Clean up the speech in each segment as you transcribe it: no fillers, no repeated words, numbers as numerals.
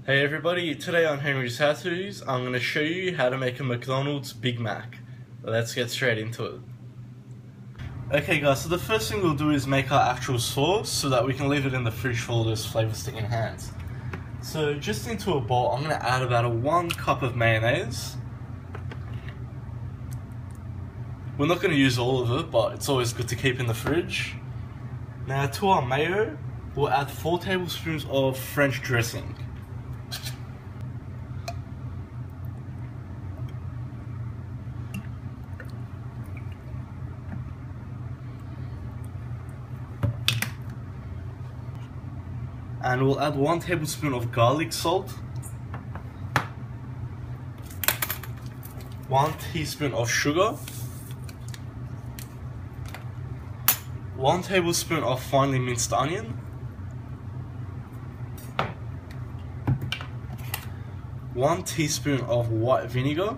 Hey everybody, today on Henry's HowTos, I'm going to show you how to make a McDonald's Big Mac. Let's get straight into it. Okay guys, so the first thing we'll do is make our actual sauce so that we can leave it in the fridge for all those flavors to enhance. So just into a bowl, I'm going to add about 1 cup of mayonnaise. We're not going to use all of it, but it's always good to keep in the fridge. Now to our mayo, we'll add 4 tablespoons of French dressing. And we'll add 1 tablespoon of garlic salt, 1 teaspoon of sugar, 1 tablespoon of finely minced onion, 1 teaspoon of white vinegar,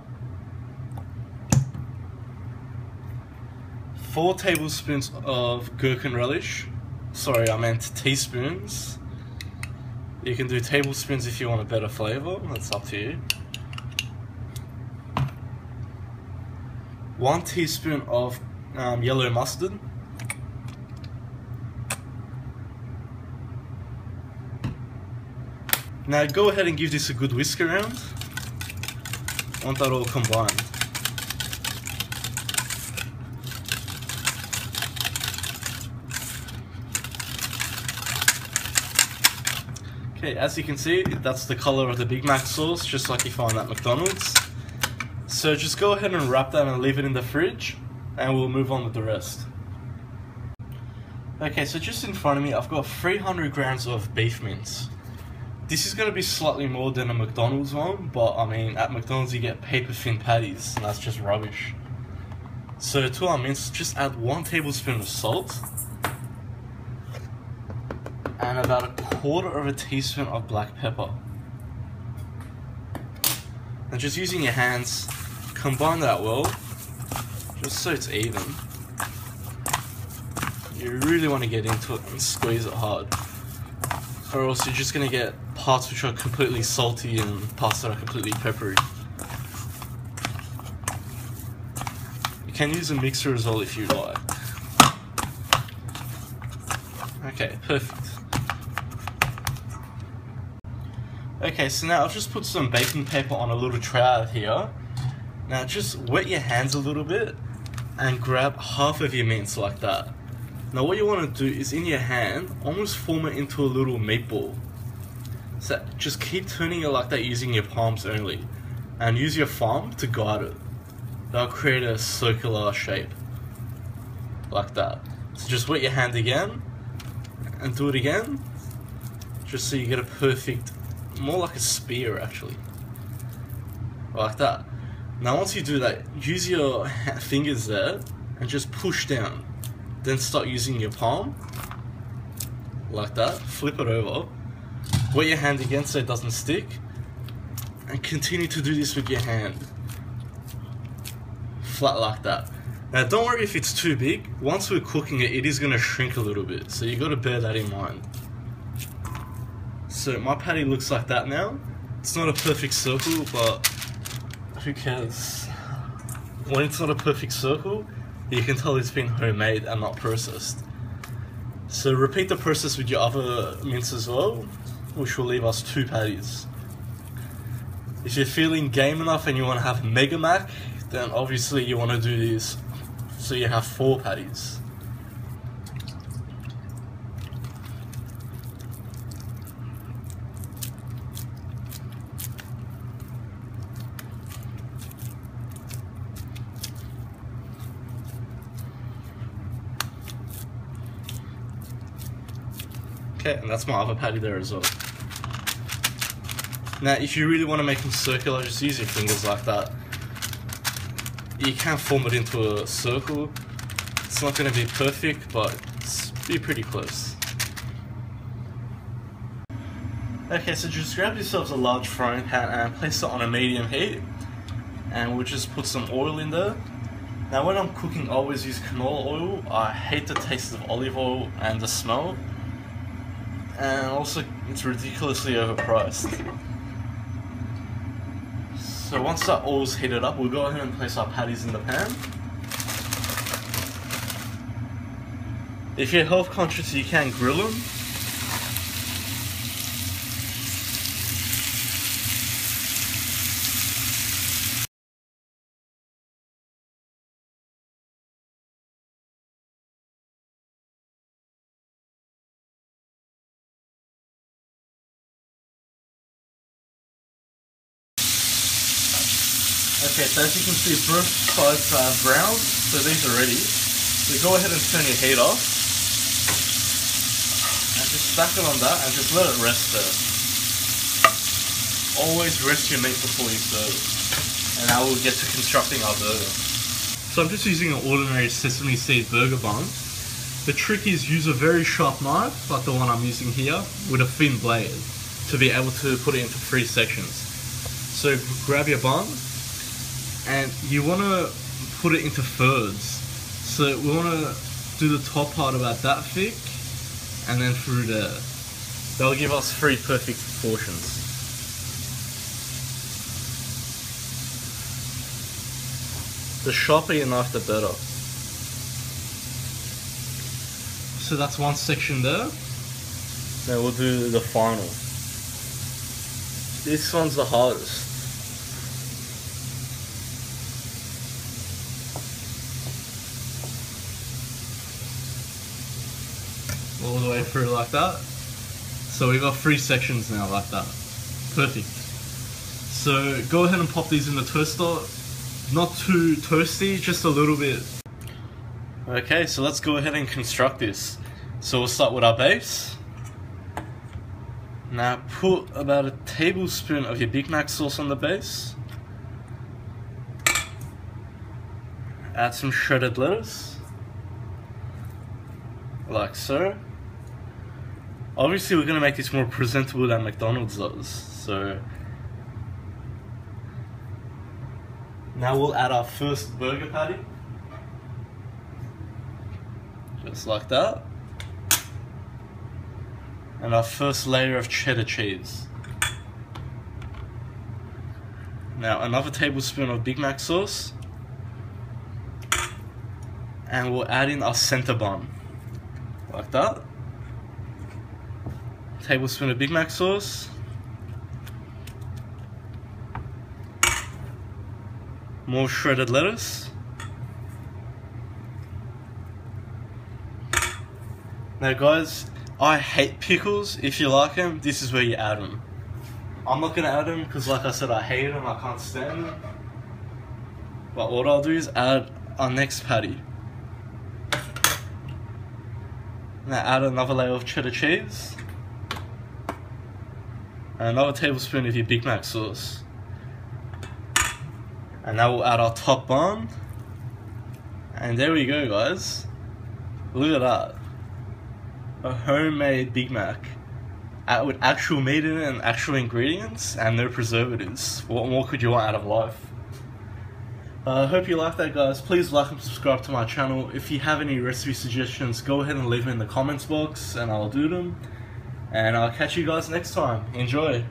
4 tablespoons of gherkin relish. Sorry, I meant teaspoons. You can do tablespoons if you want a better flavor, that's up to you. 1 teaspoon of yellow mustard. Now go ahead and give this a good whisk around. I want that all combined. Okay, as you can see, that's the color of the Big Mac sauce, just like you find at McDonald's. So just go ahead and wrap that and leave it in the fridge, and we'll move on with the rest. Okay, so just in front of me, I've got 300 grams of beef mince. This is going to be slightly more than a McDonald's one, but I mean, at McDonald's you get paper thin patties, and that's just rubbish. So to our mince, just add 1 tablespoon of salt, and about 1/4 teaspoon of black pepper. And just using your hands, combine that well, just so it's even. You really want to get into it and squeeze it hard, or else you're just going to get parts which are completely salty and parts that are completely peppery. You can use a mixer as well if you like. Okay, perfect. Okay, so now I've just put some baking paper on a little tray out here. Now just wet your hands a little bit and grab half of your mince like that. Now what you want to do is in your hand, almost form it into a little meatball. So just keep turning it like that using your palms only. And use your thumb to guide it. That'll create a circular shape. Like that. So just wet your hand again and do it again. Just so you get a perfect, more like a spear actually, like that. Now once you do that, use your fingers there and just push down, then start using your palm like that, flip it over, wet your hand again so it doesn't stick, and continue to do this with your hand, flat like that. Now don't worry if it's too big, once we're cooking it, it is going to shrink a little bit, so you got to bear that in mind. So my patty looks like that now. It's not a perfect circle, but who cares? When it's not a perfect circle, you can tell it's been homemade and not processed. So repeat the process with your other mince as well, which will leave us 2 patties. If you're feeling game enough and you want to have Mega Mac, then obviously you want to do this so you have 4 patties. Okay, and that's my other patty there as well. Now, if you really want to make them circular, just use your fingers like that. You can form it into a circle. It's not going to be perfect, but it's be pretty close. Okay, so just grab yourselves a large frying pan and place it on a medium heat. And we'll just put some oil in there. Now when I'm cooking, I always use canola oil. I hate the taste of olive oil and the smell. And also, it's ridiculously overpriced. So once that oil's heated up, we'll go ahead and place our patties in the pan. If you're health conscious, you can grill them. Okay, so as you can see, both sides are brown, so these are ready. So go ahead and turn your heat off. And just stack it on that and just let it rest there. Always rest your meat before you serve. And now we'll get to constructing our burger. So I'm just using an ordinary sesame seed burger bun. The trick is use a very sharp knife, like the one I'm using here, with a thin blade, to be able to put it into 3 sections. So grab your bun, and you want to put it into thirds. So we want to do the top part about that thick, and then through there. That'll give us 3 perfect portions. The sharper your knife, the better. So that's one section there. Then we'll do the final. This one's the hardest. All the way through like that. So we've got 3 sections now like that. Perfect. So go ahead and pop these in the toaster. Not too toasty, just a little bit. Okay, so let's go ahead and construct this. So we'll start with our base. Now put about a tablespoon of your Big Mac sauce on the base. Add some shredded lettuce. Like so. Obviously we're going to make this more presentable than McDonald's does, so now we'll add our first burger patty, just like that, and our first layer of cheddar cheese. Now another tablespoon of Big Mac sauce, and we'll add in our center bun, like that. Tablespoon of Big Mac sauce, more shredded lettuce. Now guys, I hate pickles. If you like them, this is where you add them. I'm not going to add them because like I said, I hate them, I can't stand them. But what I'll do is add our next patty. Now add another layer of cheddar cheese. And another tablespoon of your Big Mac sauce. And now we'll add our top bun. And there we go guys. Look at that. A homemade Big Mac. With actual meat in it and actual ingredients and no preservatives. What more could you want out of life? I hope you like that guys. Please like and subscribe to my channel. If you have any recipe suggestions, go ahead and leave them in the comments box and I'll do them. And I'll catch you guys next time. Enjoy!